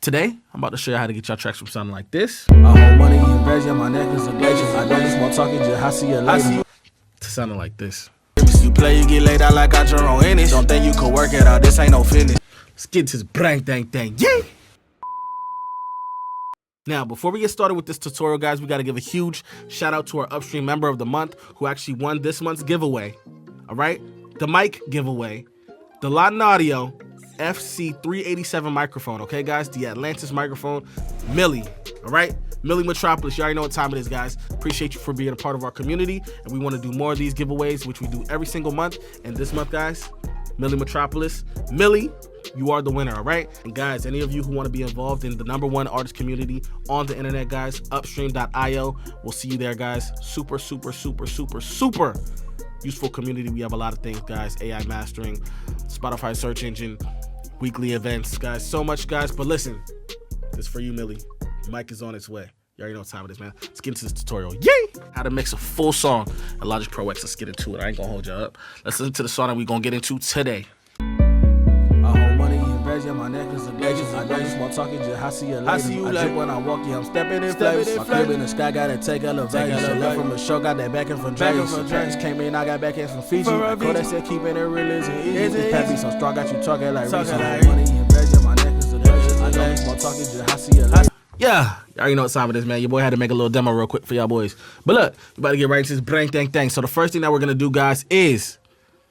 Today, I'm about to show you how to get your tracks from sounding like this. I hold money in bags, yeah, my neck is a glacier. I don't just want talking, just I see you later. To sounding like this. You play, you get laid out like got your own innings. Don't think you could work it out, this ain't no finish. Let's get to this bang, dang, dang, yeah! Now, before we get started with this tutorial, guys, we got to give a huge shout out to our upstream member of the month who actually won this month's giveaway. All right? The mic giveaway. The Latin Audio FC387 microphone, okay, guys? The Atlantis microphone. Millie, all right? Millie Metropolis, you already know what time it is, guys. Appreciate you for being a part of our community, and we want to do more of these giveaways, which we do every single month. And this month, guys, Millie Metropolis. Millie, you are the winner, all right? And guys, any of you who want to be involved in the #1 artist community on the internet, guys, upstream.io. We'll see you there, guys. Super, super, super, super, super useful community. We have a lot of things, guys. AI mastering, Spotify search engine, weekly events, guys. So much, guys. But listen, this is for you, Millie. Mic is on its way. You already know what time it is, man. Let's get into this tutorial. Yay! How to mix a full song in Logic Pro X. Let's get into it. I ain't gonna hold you up. Let's listen to the song that we're gonna get into today. I hold money in bags, yeah, my neck is a glacier. I don't just want talking, just I see you later. I see you later. When I walk, yeah, I'm stepping in flames. My crib in the sky, gotta take elevation. Left from the show, got that back in from Dragons. Dragons came in, I got back in from Fiji. I call that said keeping it real is easy. This pappy so strong, got you talking like Reese. I hold money in bags, yeah, my neck is a glacier. I don't just want talking, just I see you later. Yeah, you already know what time it is, man. Your boy had to make a little demo real quick for y'all boys. But look, we about to get right into this bang, dang, dang. So the first thing that we're going to do, guys, is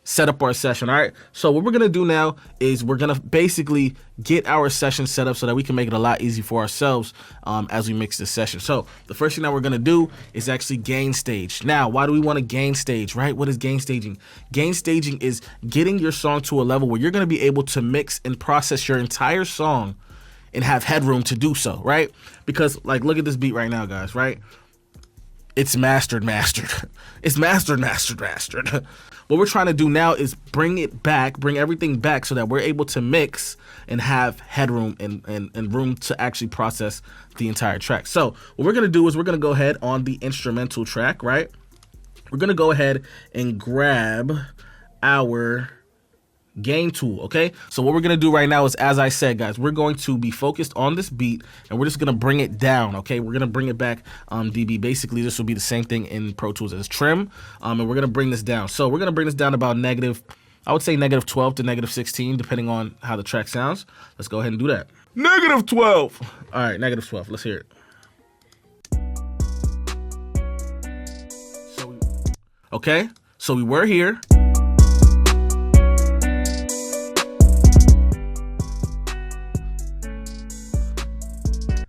set up our session, all right? So what we're going to do now is we're going to basically get our session set up so that we can make it a lot easier for ourselves as we mix this session. So the first thing that we're going to do is actually gain stage. Now, why do we want to gain stage, right? What is gain staging? Gain staging is getting your song to a level where you're going to be able to mix and process your entire song and have headroom to do so, right? Because, like, look at this beat right now, guys, right? It's mastered. It's mastered. What we're trying to do now is bring everything back so that we're able to mix and have headroom and room to actually process the entire track. So what we're gonna do is we're gonna go ahead on the instrumental track, right? We're gonna go ahead and grab our gain tool, okay? So what we're gonna do right now is, as I said, guys, we're going to be focused on this beat and we're just gonna bring it down, okay? We're gonna bring it back dB. Basically, this will be the same thing in Pro Tools as trim, and we're gonna bring this down. So we're gonna bring this down about negative, I would say -12 to -16, depending on how the track sounds. Let's go ahead and do that. -12. All right, -12. Let's hear it. Okay, so we were here.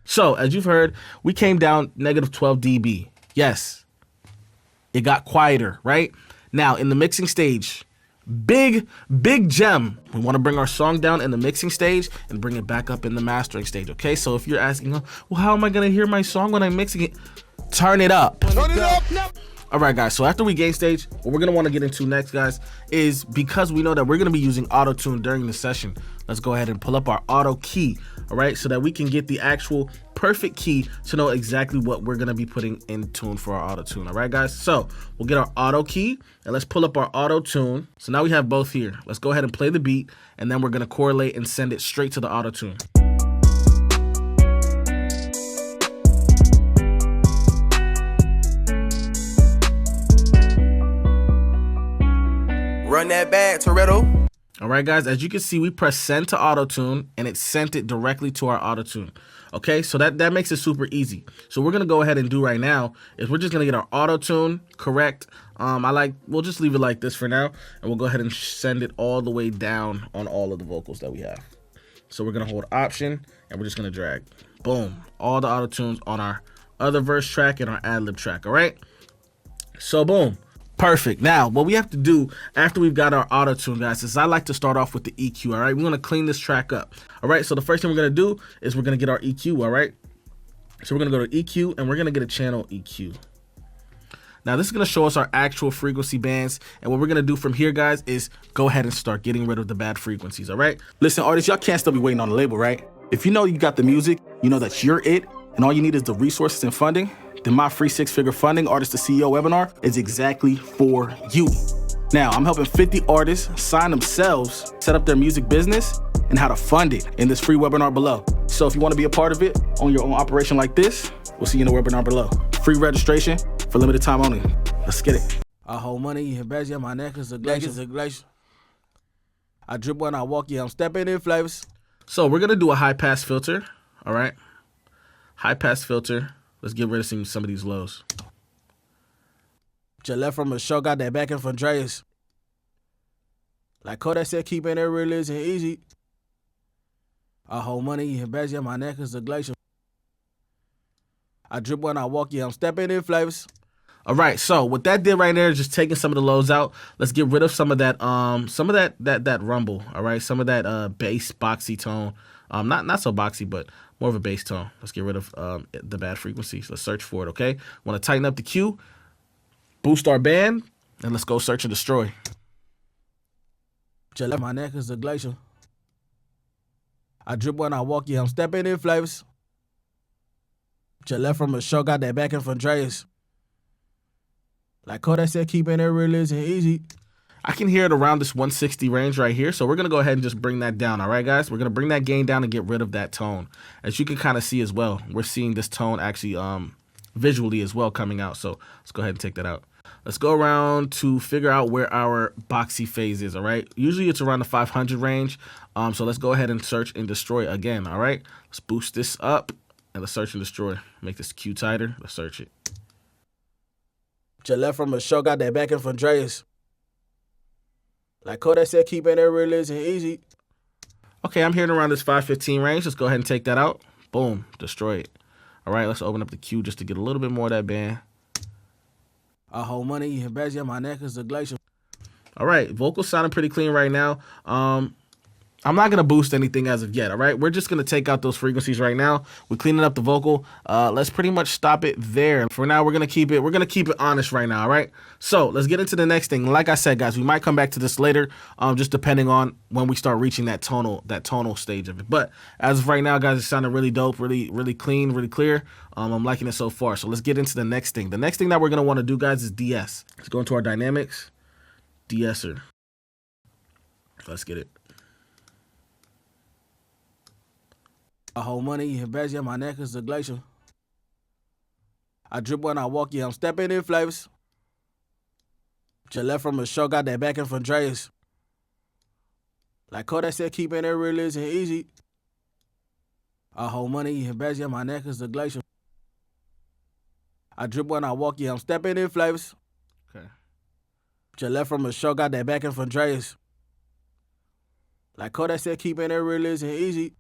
So, as you've heard, we came down -12 dB. Yes, it got quieter, right? Now, in the mixing stage, big gem. We want to bring our song down in the mixing stage and bring it back up in the mastering stage, okay? So if you're asking, well, how am I going to hear my song when I'm mixing it? Turn it up. Turn it up. All right, guys, so after we gain stage, what we're going to want to get into next, guys, is because we know that we're going to be using auto-tune during the session, let's go ahead and pull up our auto key, all right, so that we can get the actual perfect key to know exactly what we're going to be putting in tune for our auto-tune, all right, guys? So we'll get our auto key, and let's pull up our auto-tune. So now we have both here. Let's go ahead and play the beat, and then we're going to correlate and send it straight to the auto-tune. Run that back, Toretto. All right, guys, as you can see, we press send to auto-tune and it sent it directly to our auto-tune. Okay, so that makes it super easy. So we're gonna go ahead and do right now is we're just gonna get our auto-tune correct. We'll just leave it like this for now, and we'll go ahead and send it all the way down on all of the vocals that we have. So we're gonna hold Option and we're just gonna drag. Boom, all the auto-tunes on our other verse track and our ad-lib track, all right? So boom. Perfect. Now, what we have to do after we've got our auto-tune, guys, is I like to start off with the EQ, all right? We're going to clean this track up, all right? So the first thing we're going to do is we're going to get our EQ, all right? So we're going to go to EQ, and we're going to get a channel EQ. Now, this is going to show us our actual frequency bands, and what we're going to do from here, guys, is go ahead and start getting rid of the bad frequencies, all right? Listen, artists, y'all can't still be waiting on the label, right? If you know you got the music, you know that you're it, and all you need is the resources and funding, then my free 6-figure funding Artist to CEO webinar is exactly for you. Now, I'm helping 50 artists sign themselves, set up their music business, and how to fund it in this free webinar below. So if you want to be a part of it on your own operation like this, we'll see you in the webinar below. Free registration for limited time only. Let's get it. I hold money in beds, yeah, my neck is a glacier. I drip when I walk, yeah, I'm stepping in flavors. So we're gonna do a high pass filter, all right? High pass filter. Let's get rid of some of these lows. Gillette from a show got that back end from Dreas. Like Kodak said, keeping it real isn't easy. I hold money in beds, yeah, my neck is a glacier. I drip when I walk, yeah, I'm stepping in flavors. All right, so what that did right there is just taking some of the lows out. Let's get rid of some of that that rumble. All right, some of that bass boxy tone. Not so boxy, but more of a bass tone. Let's get rid of the bad frequencies. Let's search for it. Okay, want to tighten up the Q, boost our band, and let's go search and destroy. Gillette, my neck is a glacier. I drip when I walk, yeah, I'm stepping in flavors. Gillette from a show got that back end from Dreas. Like Kodak said, keeping it real isn't easy. I can hear it around this 160 range right here. So we're going to go ahead and just bring that down. All right, guys? We're going to bring that gain down and get rid of that tone. As you can kind of see as well, we're seeing this tone actually visually as well coming out. So let's go ahead and take that out. Let's go around to figure out where our boxy phase is, all right? Usually it's around the 500 range. So let's go ahead and search and destroy again, all right? Let's boost this up and let's search and destroy. Make this Q tighter. Let's search it. Gillette from a show got that back end from Dreas. Like Kodak said, keeping it real isn't easy. Okay, I'm hearing around this 515 range. Let's go ahead and take that out. Boom, destroy it. All right, let's open up the Q just to get a little bit more of that band. I hold money in beds, yeah, my neck is a glacier. All right, vocals sounding pretty clean right now. I'm not gonna boost anything as of yet. All right, we're just gonna take out those frequencies right now. We're cleaning up the vocal. Let's pretty much stop it there. For now, we're gonna keep it. We're gonna keep it honest right now. All right. So let's get into the next thing. Like I said, guys, we might come back to this later, just depending on when we start reaching that tonal stage of it. But as of right now, guys, it's sounding really dope, really clean, really clear. I'm liking it so far. So let's get into the next thing. The next thing that we're gonna want to do, guys, is DS. Let's go into our dynamics, DSer. Let's get it. I hold money in beds, yeah, my neck is a glacier. I drip when I walk, yeah, I'm stepping in flavors. Gillette from a show got that back end from Dreas. Like Kodak said, keeping it real isn't easy. I hold money in beds, yeah, my neck is a glacier. I drip when I walk, yeah, I'm stepping in flavors. Okay. Gillette from a show got that back end from Dreas. Like Kodak said, keeping it real isn't easy.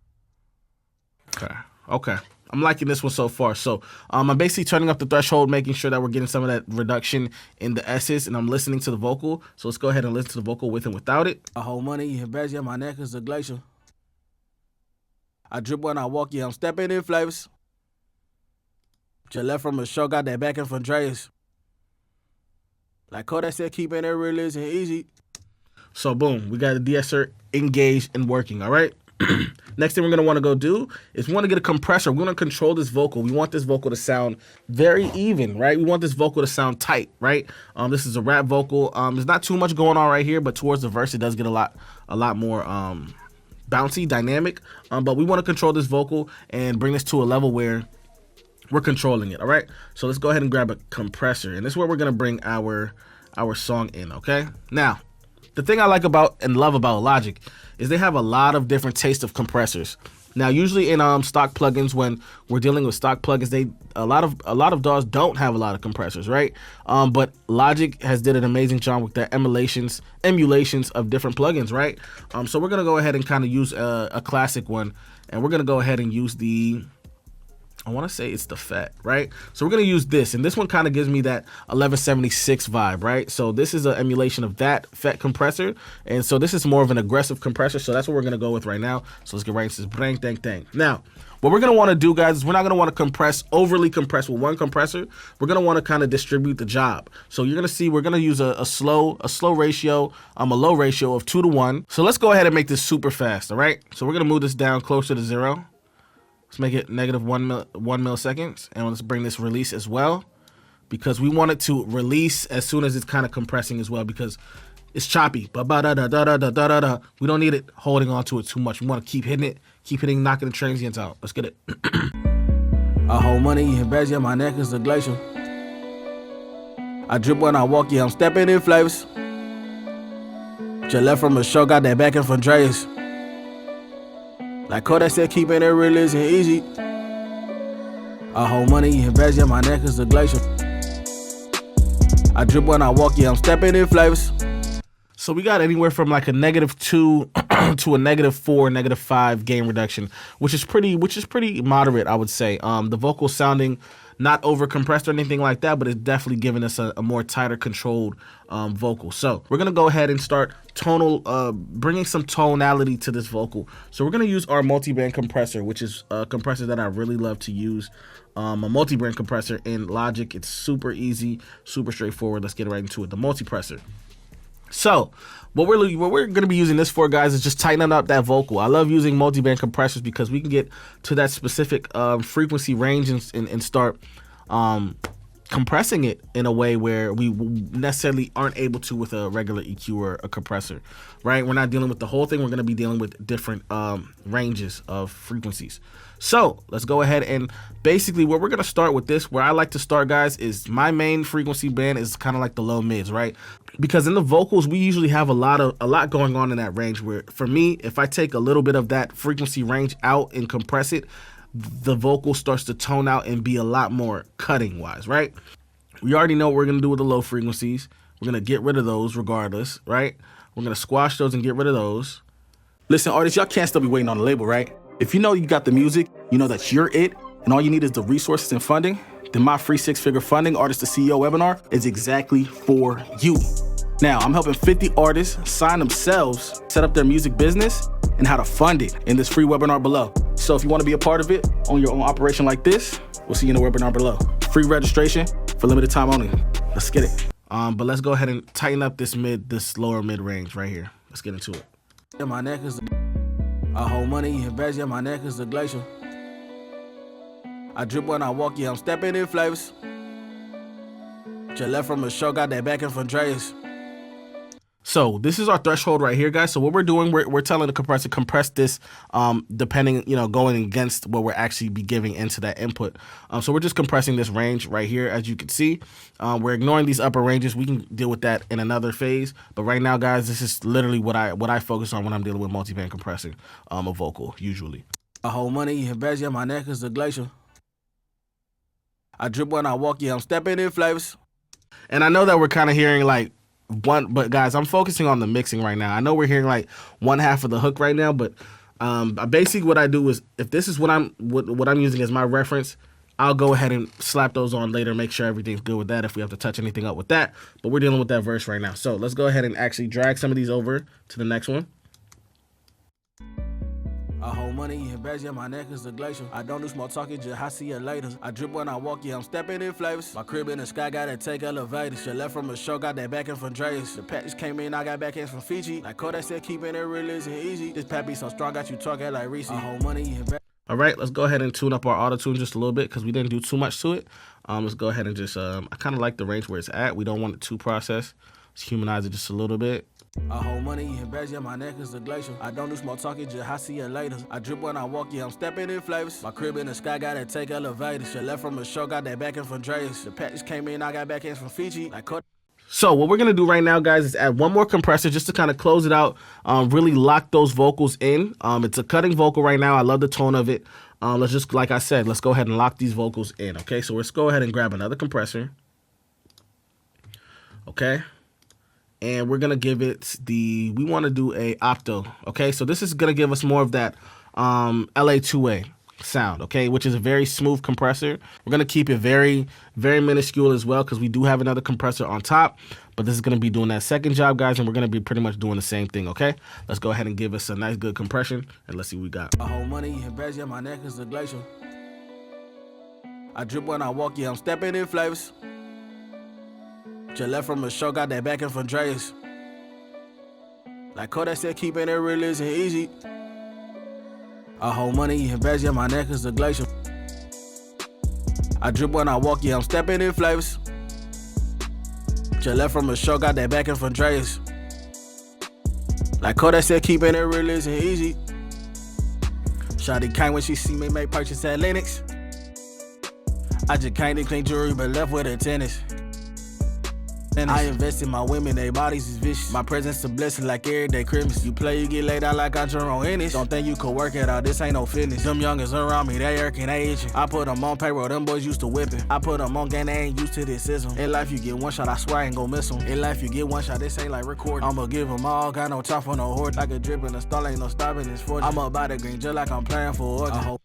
Okay. I'm liking this one so far. So I'm basically turning up the threshold, making sure that we're getting some of that reduction in the S's, and I'm listening to the vocal. So let's go ahead and listen to the vocal with and without it. I hold money in beds, yeah, my neck is a glacier. I drip when I walk, yeah, I'm stepping in flavors. Gillette from a show got that back end from Dreas. Like Kodak said, keeping it real isn't easy. So boom, we got the DSer engaged and working, all right? Next thing we're going to want to go do is we want to get a compressor. We want to control this vocal. We want this vocal to sound very even, right? We want this vocal to sound tight, right? This is a rap vocal. There's not too much going on right here, but towards the verse, it does get a lot more bouncy, dynamic. But we want to control this vocal and bring this to a level where we're controlling it, all right? So let's go ahead and grab a compressor, and this is where we're going to bring our song in, okay? Now, the thing I like about and love about Logic is they have a lot of different taste of compressors. Now, usually in stock plugins, when we're dealing with stock plugins, a lot of DAWs don't have a lot of compressors, right? But Logic has did an amazing job with their emulations of different plugins, right? So we're gonna go ahead and kind of use a classic one, and we're gonna go ahead and use the, I want to say it's the FET, right? So we're going to use this, and this one kind of gives me that 1176 vibe, right? So this is an emulation of that FET compressor, and so this is more of an aggressive compressor, so that's what we're going to go with right now. So let's get right into this. Bang, dang, dang. Now, what we're going to want to do, guys, is we're not going to want to overly compress with one compressor. We're going to want to kind of distribute the job. So you're going to see we're going to use a slow ratio, a low ratio of 2:1. So let's go ahead and make this super fast, all right? So we're going to move this down closer to 0. Let's make it negative 1 milliseconds, and let's bring this release as well, because we want it to release as soon as it's kind of compressing as well, because it's choppy. We don't need it holding on to it too much. We want to keep hitting it, Keep hitting, knocking the transients out. Let's get it. I hold money in bags, yeah, my neck is a glacier. I drip when I walk, yeah, I'm stepping in flavors. Just left from a show, got that back in from Dreas. Like Kodak said, keeping it real isn't easy. I hold money in bags, yeah, my neck is a glacier. I drip when I walk, yeah, I'm stepping in flavors. So we got anywhere from like a -2 to a -4, -5 gain reduction, which is pretty moderate, I would say. The vocal sounding not over compressed or anything like that, but it's definitely giving us a more tighter controlled vocal. So we're gonna go ahead and start bringing some tonality to this vocal. So we're gonna use our multi-band compressor, which is a compressor that I really love to use. A multi-band compressor in Logic. It's super easy, super straightforward. Let's get right into it. The multipressor. So what we're going to be using this for, guys, is just tightening up that vocal. I love using multi-band compressors because we can get to that specific frequency range and start compressing it in a way where we necessarily aren't able to with a regular EQ or a compressor, right? We're not dealing with the whole thing. We're going to be dealing with different ranges of frequencies. So let's go ahead and basically where we're going to start with this, where I like to start, guys, is my main frequency band is kind of like the low mids, right? Because in the vocals, we usually have a lot going on in that range, where for me, if I take a little bit of that frequency range out and compress it, the vocal starts to tone out and be a lot more cutting wise, right? We already know what we're going to do with the low frequencies. We're going to get rid of those regardless, right? We're going to squash those and get rid of those. Listen, artists, y'all can't still be waiting on the label, right? If you know you got the music, you know that you're it, and all you need is the resources and funding, then my free 6-figure funding Artist to CEO webinar is exactly for you. Now, I'm helping 50 artists sign themselves, set up their music business, and how to fund it in this free webinar below. So if you want to be a part of it on your own operation like this, we'll see you in the webinar below. Free registration for limited time only. Let's get it. But let's go ahead and tighten up this lower mid range right here. Let's get into it. Yeah, my neck is I hold money in bags, yeah, my neck is a glacier. I drip when I walk, yeah, I'm stepping in flavors. Just left from a show, got that back in from Dreas. So this is our threshold right here, guys. So what we're doing, we're telling the compressor compress this, depending, going against what we're actually be giving into that input. So we're just compressing this range right here, as you can see. We're ignoring these upper ranges. We can deal with that in another phase. But right now, guys, this is literally what I focus on when I'm dealing with multi-band compressing a vocal, usually. I hold money in bags, yeah, my neck is a glacier. I drip when I walk, yeah, I'm stepping in flavors. And I know that we're kind of hearing like but guys, I'm focusing on the mixing right now. I know we're hearing like one half of the hook right now, but basically what I do is, if this is what I'm using as my reference, I'll go ahead and slap those on later, make sure everything's good with that if we have to touch anything up with that. But we're dealing with that verse right now. So let's go ahead and actually drag some of these over to the next one. I hold money in bags, yeah, my neck is a glacier. I don't do small talking, just I see you later. I drip when I walk, yeah, I'm stepping in flavors. My crib in the sky, got to take elevators. Just left from a show, got that back in from Dreas. The package came in, I got back in from Fiji. Like Kodak said, keeping it real isn't easy. This pappy so strong, got you talking like Reese. I hold money in bags. All right, let's go ahead and tune up our auto-tune just a little bit because we didn't do too much to it. Let's go ahead and just, I kind of like the range where it's at. We don't want it too processed. Let's humanize it just a little bit. I hold money in bags, yeah, my neck is a glacier. I don't do small talking, just I see you later. I drip when I walk, yeah, I'm stepping in flavors. My crib in the sky, got to take elevators. Just left from a show, got that back in from Dreas. The package came in, I got back in from Fiji. Like So what we're going to do right now, guys, is add one more compressor just to kind of close it out, really lock those vocals in. It's a cutting vocal right now. I love the tone of it. Let's just, like I said, let's go ahead and lock these vocals in, okay? So let's go ahead and grab another compressor, okay? And we're going to give it we want to do a octo, okay? So this is going to give us more of that LA2A sound, okay, which is a very smooth compressor. We're going to keep it very, very minuscule as well because we do have another compressor on top, but this is going to be doing that second job, guys, and we're going to be pretty much doing the same thing, okay? Let's go ahead and give us a nice, good compression, and let's see what we got. I hold money in bags, yeah, my neck is a glacier. I drip when I walk, yeah, I'm stepping in flavors. Just left from a show, got that back in from Dreas. Like Kodak said, keeping it real isn't easy. I hold money in bags, yeah, my neck is a glacier. I drip when I walk, yeah, I'm stepping in flavors. Just left from a show, got that back in from Dreas. Like Kodak said, keeping it real isn't easy. Shawty came when she see me make purchase at Lennox. I just came to clean jewelry but left with a tennis. I invest in my women, they bodies is vicious. My presence a blessing like everyday Christmas. You play, you get laid out like I'm Jerome Ennis. Don't think you could work it out, this ain't no fitness. Them youngers around me, they irking, they itching. I put them on payroll, them boys used to whipping. I put them on game, they ain't used to this system. In life you get one shot, I swear I ain't gon' miss them. In life you get one shot, this ain't like recording. I'ma give them all, got no time for no hoard. Like a drip in a stall, ain't no stopping this fortune. I'm about the green just like I'm playing for origin.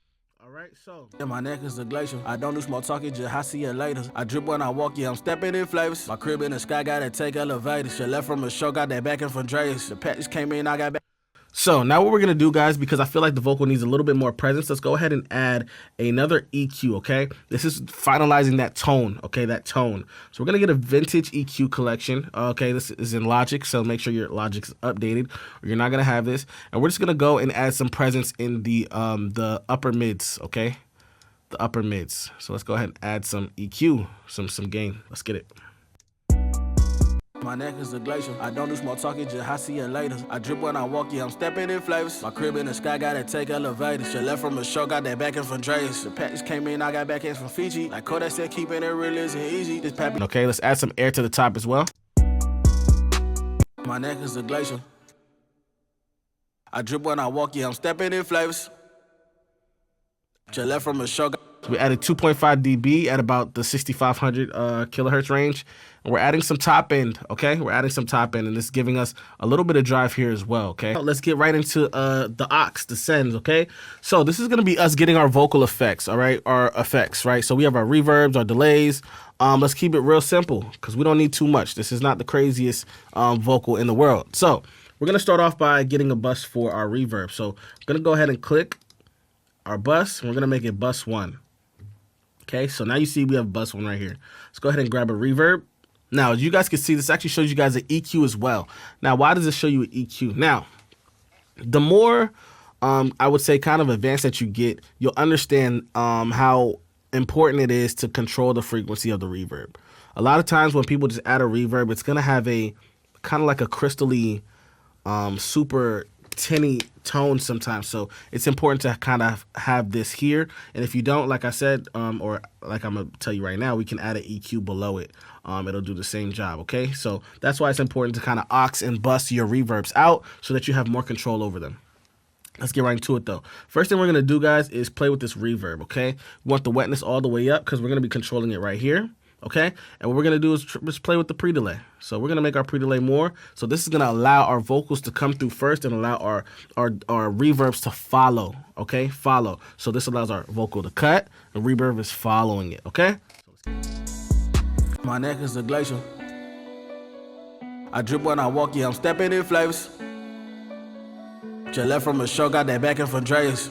So yeah, my neck is a glacier. I don't do small talking, just I see you later. I drip when I walk, yeah, I'm stepping in flavors. My crib in the sky, gotta take elevators. She left from a show, got that back in from Dreas. The package came in, I got back. So now what we're going to do, guys, because I feel like the vocal needs a little bit more presence, let's go ahead and add another EQ, okay? This is finalizing that tone, okay, that tone. So we're going to get a vintage EQ collection, okay? This is in Logic, so make sure your Logic's updated or you're not going to have this. And we're just going to go and add some presence in the upper mids, okay? The upper mids. So let's go ahead and add some EQ, some gain. Let's get it. My neck is a glacier. I don't do small talking, just I see you later. I drip when I walk, yeah, I'm stepping in flavors. My crib in the sky, gotta take elevators. She left from a show, got that back in from Dreas. The package came in, I got back in from Fiji. Like Kodak said, keeping it real isn't easy. This pappy. Okay, let's add some air to the top as well. My neck is a glacier. I drip when I walk, yeah, I'm stepping in flavors. She left from a show. So we added 2.5 dB at about the 6500 kilohertz range. And we're adding some top end, okay? We're adding some top end, and this is giving us a little bit of drive here as well, okay? Let's get right into the aux, the sends, okay? So this is gonna be us getting our vocal effects, all right? Our effects, right? So we have our reverbs, our delays. Let's keep it real simple because we don't need too much. This is not the craziest vocal in the world. So we're gonna start off by getting a bus for our reverb. So I'm gonna go ahead and click our bus, and we're gonna make it bus 1. Okay, so now you see we have bus 1 right here. Let's go ahead and grab a reverb. Now, as you guys can see, this actually shows you guys an EQ as well. Now, why does this show you an EQ? Now, the more, I would say, kind of advanced that you get, you'll understand how important it is to control the frequency of the reverb. A lot of times when people just add a reverb, it's going to have a kind of like a crystally, super tinny tone sometimes, so it's important to kind of have this here. And if you don't, like I said, or like I'm gonna tell you right now, we can add an EQ below it. It'll do the same job, okay? So that's why it's important to kind of aux and bust your reverbs out so that you have more control over them. Let's get right into it though. First thing we're gonna do, guys, is play with this reverb, okay? We want the wetness all the way up because we're gonna be controlling it right here. Okay, and what we're gonna do is just play with the pre-delay. So we're gonna make our pre-delay more. So this is gonna allow our vocals to come through first and allow our reverbs to follow. Okay, follow. So this allows our vocal to cut, and reverb is following it. Okay. My neck is a glacier. I drip when I walk, yeah, I'm stepping in flavors. She left from a show, got that back in from Dreas.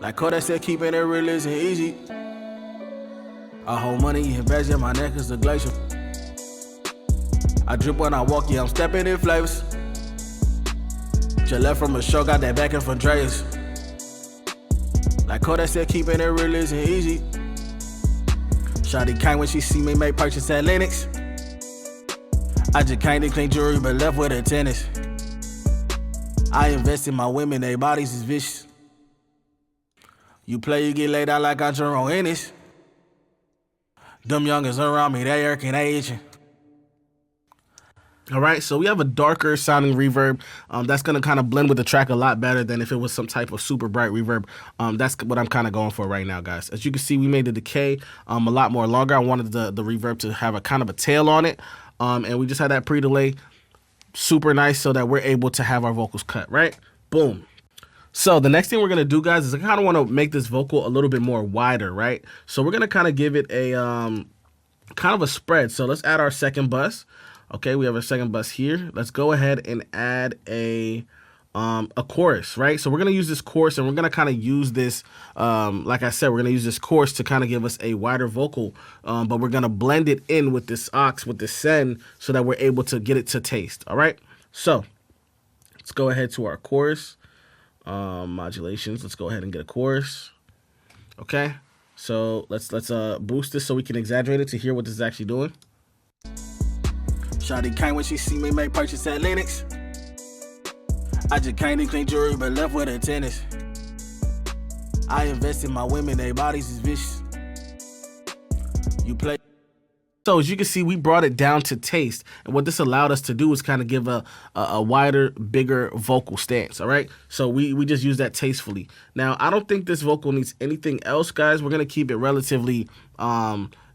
Like Kodak said, keeping it real isn't easy. I hold money in bags, yeah, my neck is a glacier. I drip when I walk, yeah, I'm stepping in flavors. She left from a show, got that back in from Dreas. Like Kodak said, keeping it real isn't easy. Shawty came when she see me make purchase at Lennox. I just came to clean jewelry but left with a tennis. I invest in my women, they bodies is vicious. You play, you get laid out like I'm Jerome Ennis. Them youngers around me, they irking, they itching. All right, so we have a darker sounding reverb that's going to kind of blend with the track a lot better than if it was some type of super bright reverb. That's what I'm kind of going for right now, guys. As you can see, we made the decay a lot more longer. I wanted the reverb to have a kind of a tail on it, and we just had that pre-delay super nice so that we're able to have our vocals cut, right? Boom. So the next thing we're going to do, guys, is I kind of want to make this vocal a little bit more wider, right? So we're going to kind of give it a kind of a spread. So let's add our second bus. Okay, we have a second bus here. Let's go ahead and add a chorus, right? So we're going to use this chorus, and we're going to kind of use this, like I said, we're going to use this chorus to kind of give us a wider vocal, but we're going to blend it in with this aux, with this send, so that we're able to get it to taste, all right? So let's go ahead to our chorus. Modulations. Let's go ahead and get a chorus. Okay, so let's boost this so we can exaggerate it to hear what this is actually doing. Shawty came when she see me make purchase at Lennox. I just came to clean jewelry but left with a tennis. I invest in my women, they bodies is vicious. You play. So as you can see, we brought it down to taste. And what this allowed us to do is kind of give a wider, bigger vocal stance, all right? So we just use that tastefully. Now, I don't think this vocal needs anything else, guys. We're going to keep it relatively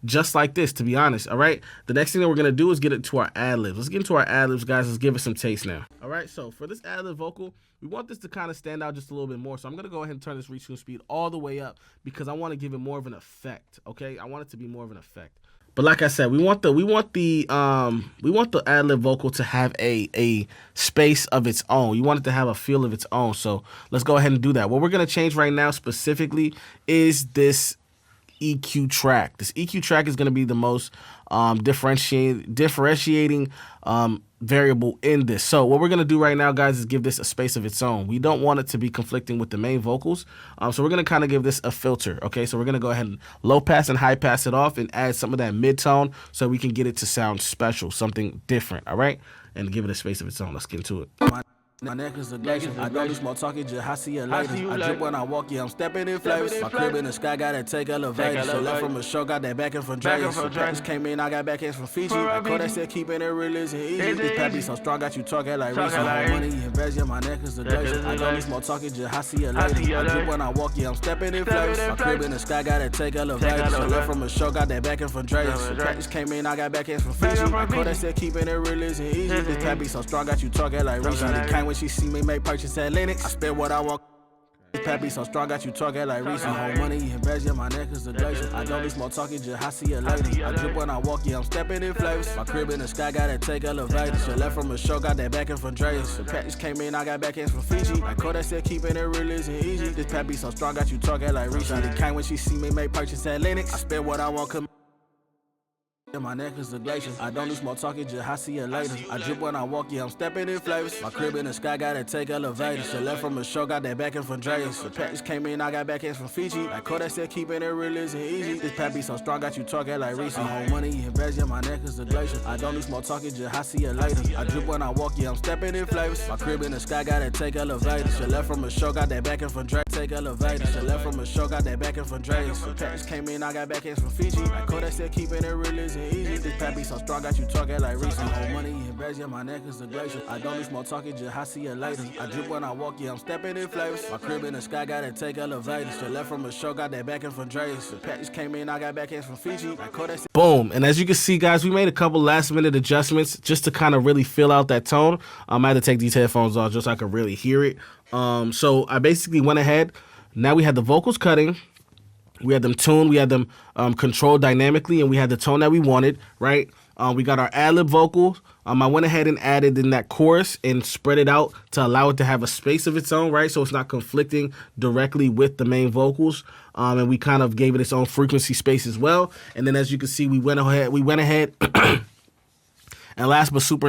just like this, to be honest, all right? The next thing that we're going to do is get into our ad-libs. Let's get into our ad-libs, guys. Let's give it some taste now. All right, so for this ad-lib vocal, we want this to kind of stand out just a little bit more. So I'm going to go ahead and turn this reach speed all the way up because I want to give it more of an effect, okay? I want it to be more of an effect. But like I said, we want the ad-lib vocal to have a space of its own. You want it to have a feel of its own. So let's go ahead and do that. What we're gonna change right now specifically is this EQ track. This EQ track is gonna be the most differentiating variable in this. So what we're gonna do right now, guys, is give this a space of its own. We don't want it to be conflicting with the main vocals. So we're gonna kind of give this a filter. Okay, so we're gonna go ahead and low pass and high pass it off and add some of that mid tone so we can get it to sound special, something different. All right, and give it a space of its own. Let's get into it. My neck is a glacier. I don't do small talking, just I see you later. I drip when I walk, yeah, I'm stepping in flavors. My crib in the sky, gotta take elevators. So left from a show, got that back end from Dragons. So practice came in, I got back ends from Fiji. I call that said keeping it real and easy. This pappy so strong, got you talking like Reese. Money invest, yeah, my neck is a glacier. I don't do small talking, just I see you later. I drip when I walk, yeah, I'm stepping in flavors. My crib in the sky, gotta take elevators. So left from a show, got that back end from Dragons. So practice came in, I got back ends from Fiji. I call that said keeping it real and easy. This pappy so strong, got you talking like Reese. The kind when she see me make purchase at Linux. I spend what I want. This pappy so strong, got you talking like Reese. Whole money invest, yeah, my neck is a glacier. I don't do small talking, just I see you later. I drip when I walk, yeah, I'm stepping in flavors. My crib in the sky, gotta take elevators. So left from a show, got that back end from Dragons. So practice came in, I got back ends from Fiji. I call that said keeping it real and easy. This pappy so strong, got you talking like Reese. The kind when she see me make purchase at Linux. I spend what I want, yeah, my neck is a glacier. I don't do small talking, just I see you later. I drip when I walk, yeah, I'm stepping in flavors. My crib in the sky, gotta take elevators. So left from a show, got that back end from Dragons. The practice came in, I got back ends from Fiji. I call that said keeping it real and easy. This pappy so strong, got you talking like Reese. Whole money invest, yeah, my neck is a glacier. I don't do small talking, just I see you later. I drip when I walk, yeah, I'm stepping in flavors. My crib in the sky, gotta take elevators. So left from a show, got that back end from Dragons. Take elevators. So left from a show, got that back end from Dragons. The practice came in, I got back ends from Fiji. I call that said keeping it real and easy. This pappy so strong, got you talking like Reese. Whole money invest, yeah, my neck is a glacier. I don't do small talking, just I see you later. I drip when I walk, yeah, I'm stepping in flavors. My crib in the sky, gotta take elevators. So left from a show, got that back end from Dragons. The package came in, I got back ends from Fiji. I call that. Boom. And as you can see, guys, we made a couple last minute adjustments just to kind of really fill out that tone. I had to take these headphones off just so I could really hear it. So I basically went ahead. Now we had the vocals cutting. We had them tuned. We had them controlled dynamically, and we had the tone that we wanted, right? We got our ad-lib vocals. I went ahead and added in that chorus and spread it out to allow it to have a space of its own, right? So it's not conflicting directly with the main vocals. And we kind of gave it its own frequency space as well. And then as you can see, we went ahead and last but super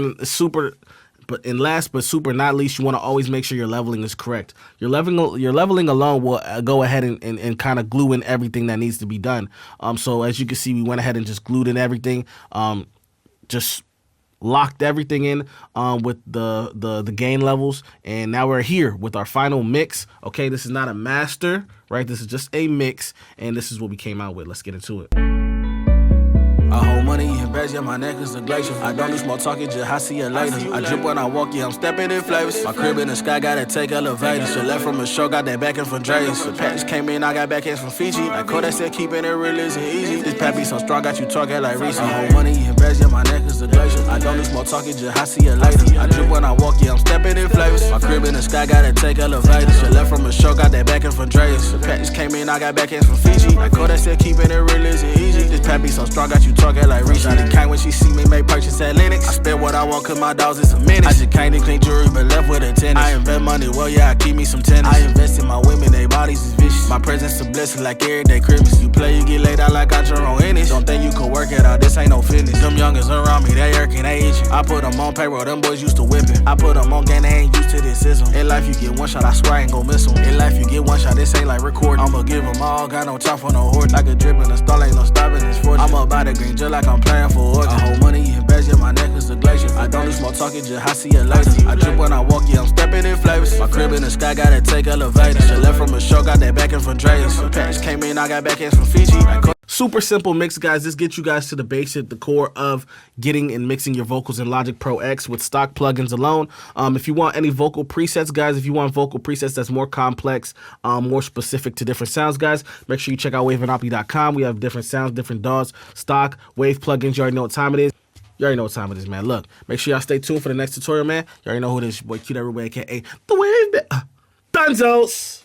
not least, you want to always make sure your leveling is correct. Your leveling alone will go ahead and kind of glue in everything that needs to be done. So as you can see, we went ahead and just glued in everything. Just locked everything in with the gain levels, and now we're here with our final mix. Okay, this is not a master, right? This is just a mix, and this is what we came out with. Let's get into it. I hold money invest, yeah, my neck is a glacier. I don't do small talking, just I see you later. I drip when I walk, yeah, I'm stepping in flavors. My crib in the sky, gotta take elevators. So left from a show, got that back end from Dragons. The package came in, I got back ends from Fiji. I call that said keeping it real and easy. This pappy so strong, got you talking like Reese. I hold money invest, yeah, my neck is a glacier. I don't do small talking, just I see you later. I drip when I walk, yeah, I'm stepping in flavors. My crib in the sky, gotta take elevators. So left from a show, got that back end from Dragons. The package came in, I got back ends from Fiji. I call that said keeping it real and easy. This pappy so strong, got you talking like Reese. The kind when she see me make purchase at Linux. I spend what I want cause my dogs is a menace. I just came to clean jewelry but left with a tennis. I invest money, well yeah, I keep me some tennis. I invest in my women, they bodies is vicious. My presence a blessing like everyday Christmas. You play, you get laid out like I your own innings. Don't think you could work it out, this ain't no fitness. Them youngers around me, they irking, they itching. I put them on payroll, them boys used to whipping. I put them on game, they ain't used to this system. In life you get one shot, I swear I ain't gon' miss them. In life you get one shot, this ain't like recording. I'ma give them all, got no time for no horse. Like a drip in a stall, ain't no stopping this fortune. I'm about the green just like I'm playing for origin. I hold money invest, yeah, my neck is a glacier. I don't need small talking, just I see you later. I drip when I walk, yeah, I'm stepping in flavors. My crib in the sky, gotta take elevators. She left from a show, got that back end from Dre's. Patch came in, I got back ends from Fiji. Super simple mix, guys. This gets you guys to the basic, the core of getting and mixing your vocals in Logic Pro X with stock plugins alone. If you want any vocal presets, guys, if you want vocal presets that's more complex, more specific to different sounds, guys, make sure you check out waveandopy.com. We have different sounds, different DAWs, stock, wave plugins. You already know what time it is. You already know what time it is, man. Look, make sure y'all stay tuned for the next tutorial, man. You already know who it is. Your boy Q, everywhere, aka TheWavMan. Dunzos.